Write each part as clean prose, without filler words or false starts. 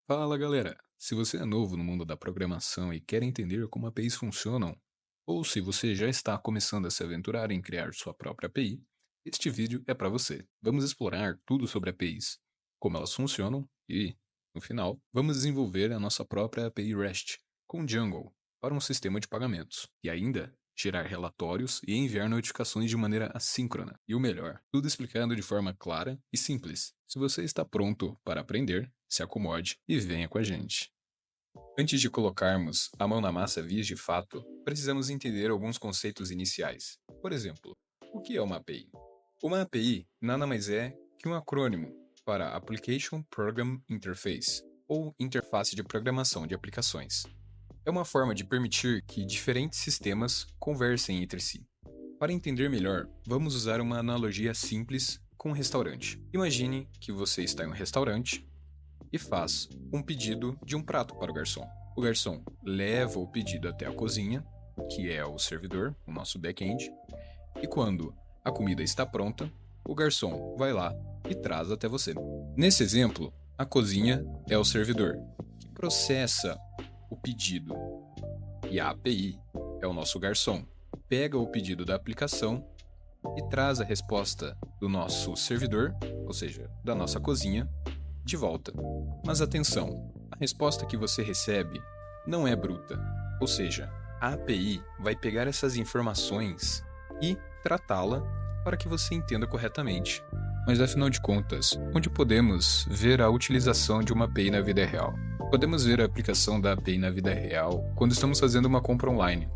Fala galera! Se você é novo no mundo da programação e quer entender como APIs funcionam, ou se você já está começando a se aventurar em criar sua própria API, este vídeo é para você. Vamos explorar tudo sobre APIs, como elas funcionam e, no final, vamos desenvolver a nossa própria API REST com Django para um sistema de pagamentos e ainda gerar relatórios e enviar notificações de maneira assíncrona. E o melhor, tudo explicado de forma clara e simples. Se você está pronto para aprender, se acomode e venha com a gente. Antes de colocarmos a mão na massa vias de fato, precisamos entender alguns conceitos iniciais. Por exemplo, o que é uma API? Uma API nada mais é que um acrônimo para Application Program Interface, ou interface de programação de aplicações. É uma forma de permitir que diferentes sistemas conversem entre si. Para entender melhor, vamos usar uma analogia simples com um restaurante. Imagine que você está em um restaurante e faz um pedido de um prato para o garçom. O garçom leva o pedido até a cozinha, que é o servidor, o nosso back-end, e quando a comida está pronta, o garçom vai lá e traz até você. Nesse exemplo, a cozinha é o servidor, que processa o pedido, e a API é o nosso garçom. Pega o pedido da aplicação e traz a resposta do nosso servidor, ou seja, da nossa cozinha, de volta. Mas atenção, a resposta que você recebe não é bruta, ou seja, a API vai pegar essas informações e tratá-la para que você entenda corretamente. Mas afinal de contas, onde podemos ver a utilização de uma API na vida real? Podemos ver a aplicação da API na vida real quando estamos fazendo uma compra online.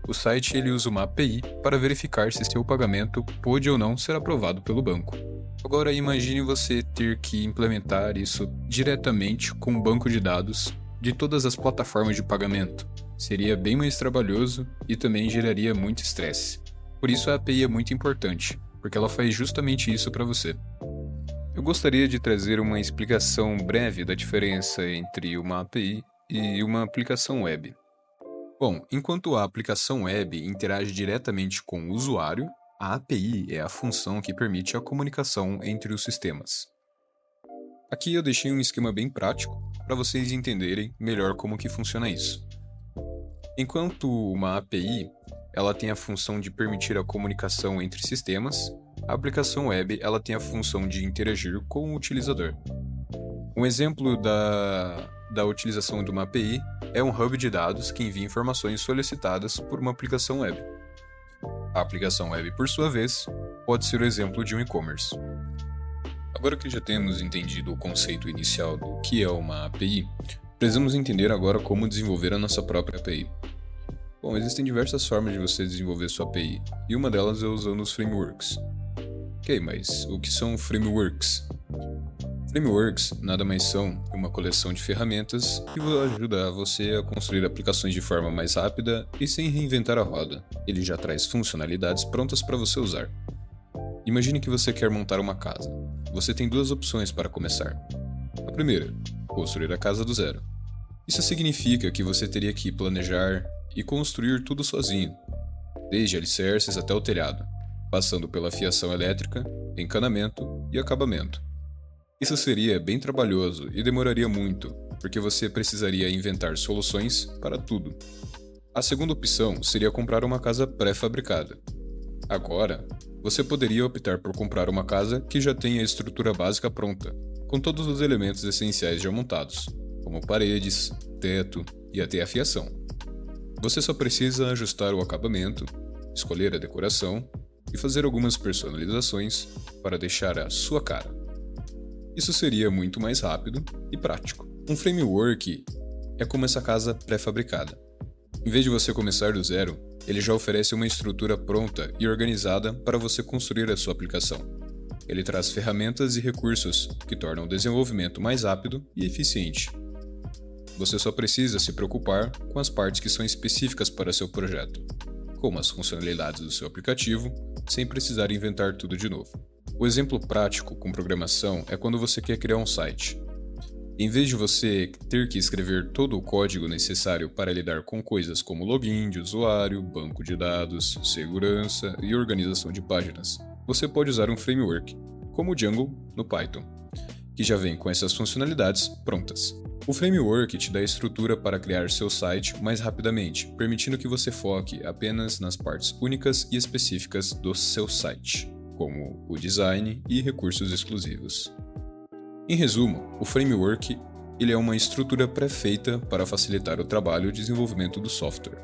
O site ele usa uma API para verificar se seu pagamento pode ou não ser aprovado pelo banco. Agora imagine você ter que implementar isso diretamente com um banco de dados de todas as plataformas de pagamento. Seria bem mais trabalhoso e também geraria muito estresse. Por isso a API é muito importante, porque ela faz justamente isso para você. Eu gostaria de trazer uma explicação breve da diferença entre uma API e uma aplicação web. Bom, enquanto a aplicação web interage diretamente com o usuário, a API é a função que permite a comunicação entre os sistemas. Aqui eu deixei um esquema bem prático para vocês entenderem melhor como que funciona isso. Enquanto uma API ela tem a função de permitir a comunicação entre sistemas, a aplicação web ela tem a função de interagir com o utilizador. Um exemplo da utilização de uma API é um hub de dados que envia informações solicitadas por uma aplicação web. A aplicação web, por sua vez, pode ser o exemplo de um e-commerce. Agora que já temos entendido o conceito inicial do que é uma API, precisamos entender agora como desenvolver a nossa própria API. Bom, existem diversas formas de você desenvolver sua API, e uma delas é usando os frameworks. Ok, mas o que são frameworks? Frameworks nada mais são que uma coleção de ferramentas que ajuda você a construir aplicações de forma mais rápida e sem reinventar a roda. Ele já traz funcionalidades prontas para você usar. Imagine que você quer montar uma casa. Você tem duas opções para começar. A primeira, construir a casa do zero. Isso significa que você teria que planejar e construir tudo sozinho, desde alicerces até o telhado, passando pela fiação elétrica, encanamento e acabamento. Isso seria bem trabalhoso e demoraria muito, porque você precisaria inventar soluções para tudo. A segunda opção seria comprar uma casa pré-fabricada. Agora, você poderia optar por comprar uma casa que já tenha a estrutura básica pronta, com todos os elementos essenciais já montados, como paredes, teto e até a fiação. Você só precisa ajustar o acabamento, escolher a decoração e fazer algumas personalizações para deixar a sua cara. Isso seria muito mais rápido e prático. Um framework é como essa casa pré-fabricada. Em vez de você começar do zero, ele já oferece uma estrutura pronta e organizada para você construir a sua aplicação. Ele traz ferramentas e recursos que tornam o desenvolvimento mais rápido e eficiente. Você só precisa se preocupar com as partes que são específicas para seu projeto, como as funcionalidades do seu aplicativo, sem precisar inventar tudo de novo. O exemplo prático com programação é quando você quer criar um site. Em vez de você ter que escrever todo o código necessário para lidar com coisas como login de usuário, banco de dados, segurança e organização de páginas, você pode usar um framework, como o Django no Python. que já vem com essas funcionalidades prontas. O framework te dá a estrutura para criar seu site mais rapidamente, permitindo que você foque apenas nas partes únicas e específicas do seu site, como o design e recursos exclusivos. Em resumo, o framework ele é uma estrutura pré-feita para facilitar o trabalho e desenvolvimento do software.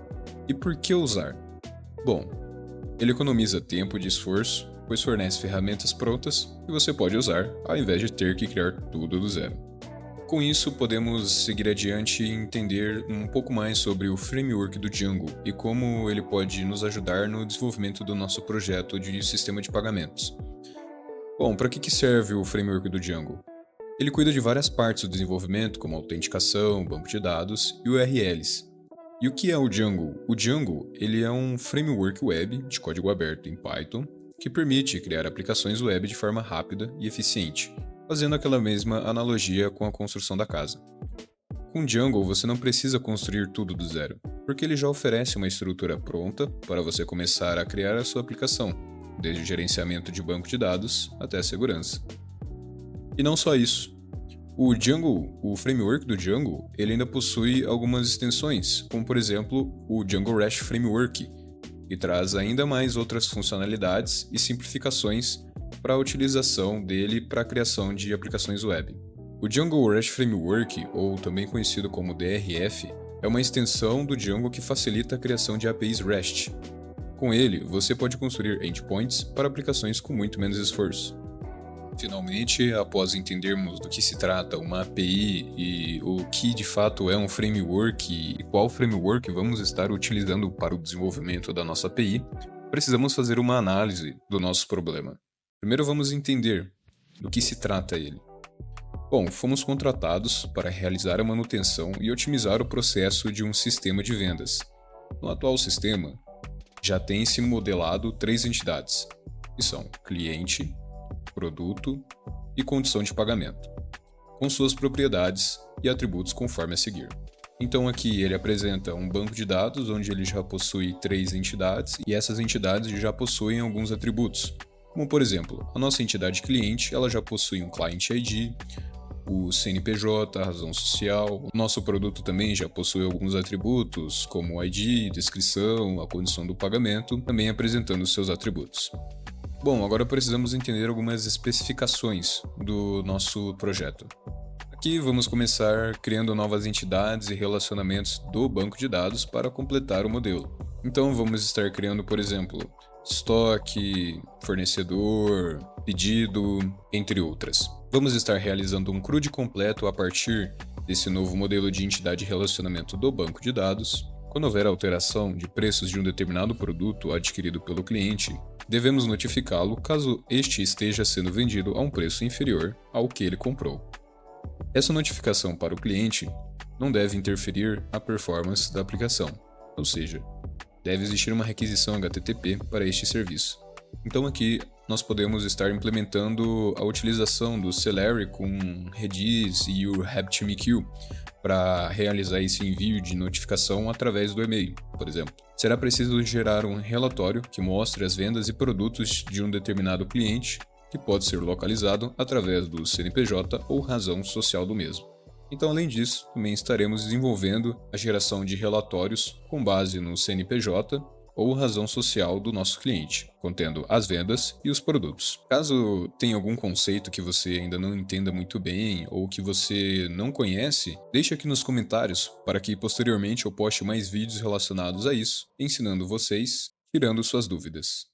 E por que usar? Bom, ele economiza tempo e esforço, pois fornece ferramentas prontas que você pode usar ao invés de ter que criar tudo do zero. Com isso, podemos seguir adiante e entender um pouco mais sobre o framework do Django e como ele pode nos ajudar no desenvolvimento do nosso projeto de sistema de pagamentos. Bom, para que serve o framework do Django? Ele cuida de várias partes do desenvolvimento, como autenticação, banco de dados e URLs. E o que é o Django? O Django ele é um framework web de código aberto em Python que permite criar aplicações web de forma rápida e eficiente, fazendo aquela mesma analogia com a construção da casa. Com Django você não precisa construir tudo do zero, porque ele já oferece uma estrutura pronta para você começar a criar a sua aplicação, desde o gerenciamento de banco de dados até a segurança. E não só isso. O Django, o framework do Django, ele ainda possui algumas extensões, como por exemplo o Django REST Framework, que traz ainda mais outras funcionalidades e simplificações para a utilização dele para a criação de aplicações web. O Django REST Framework, ou também conhecido como DRF, é uma extensão do Django que facilita a criação de APIs REST. Com ele, você pode construir endpoints para aplicações com muito menos esforço. Finalmente, após entendermos do que se trata uma API e o que de fato é um framework e qual framework vamos estar utilizando para o desenvolvimento da nossa API, precisamos fazer uma análise do nosso problema. Primeiro vamos entender do que se trata ele. Bom, fomos contratados para realizar a manutenção e otimizar o processo de um sistema de vendas. No atual sistema, já tem-se modelado três entidades, que são cliente, produto e condição de pagamento, com suas propriedades e atributos conforme a seguir. Então aqui ele apresenta um banco de dados onde ele já possui três entidades e essas entidades já possuem alguns atributos, como por exemplo, a nossa entidade cliente ela já possui um Client ID, o CNPJ, a razão social. O nosso produto também já possui alguns atributos, como o ID, descrição, a condição do pagamento, também apresentando seus atributos. Bom, agora precisamos entender algumas especificações do nosso projeto. Aqui vamos começar criando novas entidades e relacionamentos do banco de dados para completar o modelo. Então vamos estar criando, por exemplo, estoque, fornecedor, pedido, entre outras. Vamos estar realizando um CRUD completo a partir desse novo modelo de entidade e relacionamento do banco de dados. Quando houver alteração de preços de um determinado produto adquirido pelo cliente, devemos notificá-lo caso este esteja sendo vendido a um preço inferior ao que ele comprou. Essa notificação para o cliente não deve interferir na performance da aplicação, ou seja, deve existir uma requisição HTTP para este serviço. Então aqui nós podemos estar implementando a utilização do Celery com Redis e o RabbitMQ para realizar esse envio de notificação através do e-mail, por exemplo. Será preciso gerar um relatório que mostre as vendas e produtos de um determinado cliente, que pode ser localizado através do CNPJ ou razão social do mesmo. Então, além disso, também estaremos desenvolvendo a geração de relatórios com base no CNPJ ou razão social do nosso cliente, contendo as vendas e os produtos. Caso tenha algum conceito que você ainda não entenda muito bem ou que você não conhece, deixe aqui nos comentários para que posteriormente eu poste mais vídeos relacionados a isso, ensinando vocês, tirando suas dúvidas.